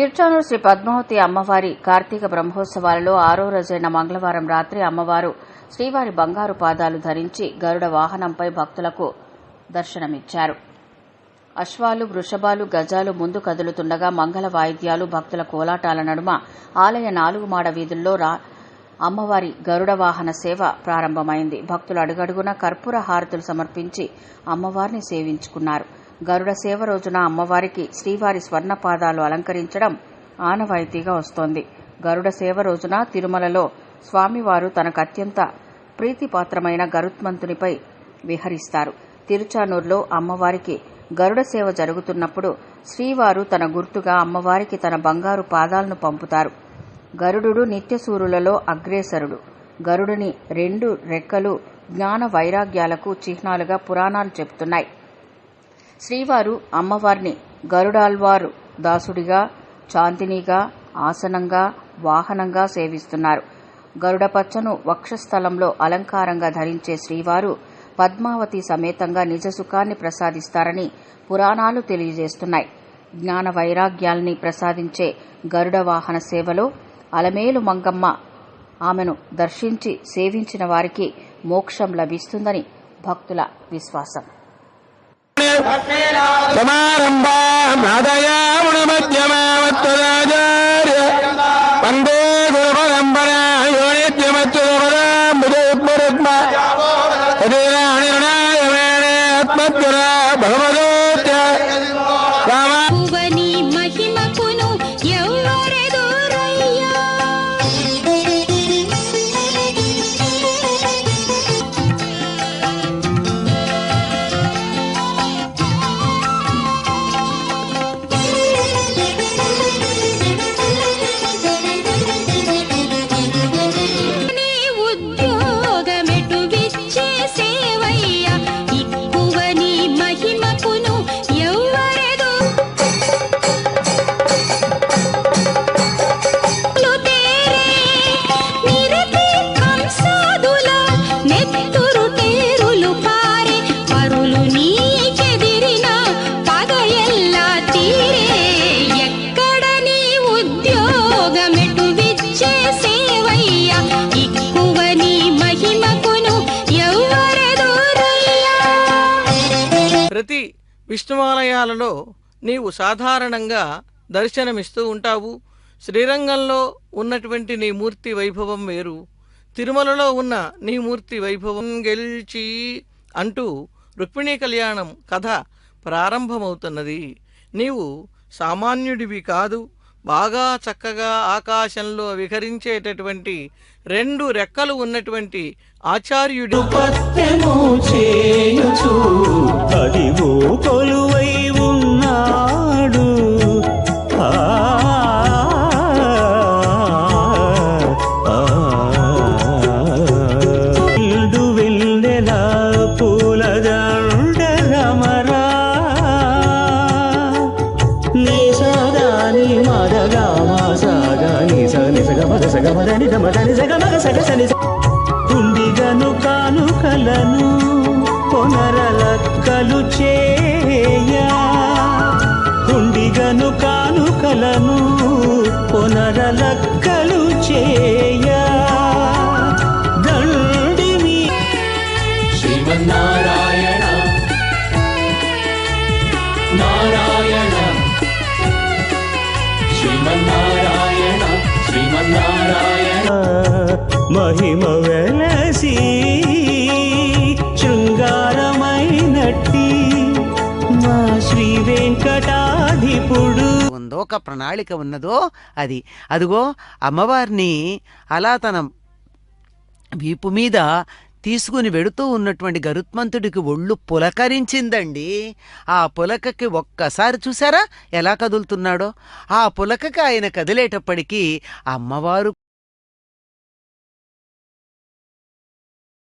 తిరుచానూరు శ్రీ పద్మావతి అమ్మవారి కార్తీక బ్రహ్మోత్సవాలలో 6వ రోజైన మంగళవారం రాత్రి అమ్మవారు శ్రీవారి బంగారు పాదాలు ధరించి గరుడ వాహనంపై భక్తులకు దర్శనమిచ్చారు. అశ్వాలు, వృషభాలు, గజాలు ముందు కదులుతుండగా మంగళ వాయిద్యాలు, భక్తుల కోలాటాల నడుమ ఆలయ 4 మాడ వీధుల్లో అమ్మవారి గరుడ వాహన సేవ ప్రారంభమైంది. భక్తులు అడుగడుగున కర్పూర హారతులు సమర్పించి అమ్మవారిని సేవించుకున్నారు. గరుడ సేవ రోజున అమ్మవారికి శ్రీవారి స్వర్ణ పాదాలు అలంకరించడం ఆనవాయితీగా వస్తోంది. గరుడ సేవ రోజున తిరుమలలో స్వామివారు తనకు అత్యంత ప్రీతిపాత్రమైన గరుత్మంతునిపై విహరిస్తారు. తిరుచానూరులో అమ్మవారికి గరుడ సేవ జరుగుతున్నప్పుడు శ్రీవారు తన గుర్తుగా అమ్మవారికి తన బంగారు పాదాలను పంపుతారు. గరుడు నిత్యసూరులలో అగ్రేసరుడు. గరుడుని 2 రెక్కలు జ్ఞాన వైరాగ్యాలకు చిహ్నాలుగా పురాణాలు చెబుతున్నాయి. శ్రీవారు అమ్మవారిని గరుడాల్వారు దాసుడిగా, చాందినిగా, ఆసనంగా, వాహనంగా సేవిస్తున్నారు. గరుడ పచ్చను వక్షస్థలంలో అలంకారంగా ధరించే శ్రీవారు పద్మావతి సమేతంగా నిజ సుఖాన్ని ప్రసాదిస్తారని పురాణాలు తెలియజేస్తున్నాయి. జ్ఞాన వైరాగ్యాల్ని ప్రసాదించే గరుడ వాహన సేవలో అలమేలు మంగమ్మ ఆమెను దర్శించి సేవించిన వారికి మోక్షం లభిస్తుందని భక్తుల విశ్వాసం. ప్రతి విష్ణువాలయాలలో నీవు సాధారణంగా దర్శనమిస్తూ ఉంటావు. శ్రీరంగంలో ఉన్నటువంటి నీ మూర్తి వైభవం వేరు, తిరుమలలో ఉన్న నీ మూర్తి వైభవం గెలిచి అంటూ రుక్మిణీ కళ్యాణం కథ ప్రారంభమవుతున్నది. నీవు సామాన్యుడివి కాదు, బాగా చక్కగా ఆకాశంలో విహరించేటటువంటి 2 రెక్కలు ఉన్నటువంటి ఆచార్యుడు. కొలువై ఉన్నాడు వెన్నెల పూలదండ రమరా నిసదాని మదగా మాసగా నిసగమదని దమదని సగమగ సగసని కుండిగను కానుకలను పొనరలక్కలు చేయా కుండిగను కానుకలను పొనరలక్కలు చేయా దండిమి శ్రీమన్నారాయణ నారాయణ శ్రీమన్నారాయణ శ్రీమన్నారాయణ మహిమ వెలసి శృంగారమైనట్టి మా శ్రీ వెంకటాధిపుడు ఉందో ఒక ప్రణాళిక ఉన్నదో అది అదిగో అమ్మవారిని అలా తన వీపు మీద తీసుకుని వెడుతూ ఉన్నటువంటి గరుత్మంతుడికి ఒళ్ళు పులకరించిందండి. ఆ పులకకి ఒక్కసారి చూసారా ఎలా కదులుతున్నాడో. ఆ పులకకి ఆయన కదిలేటప్పటికీ అమ్మవారు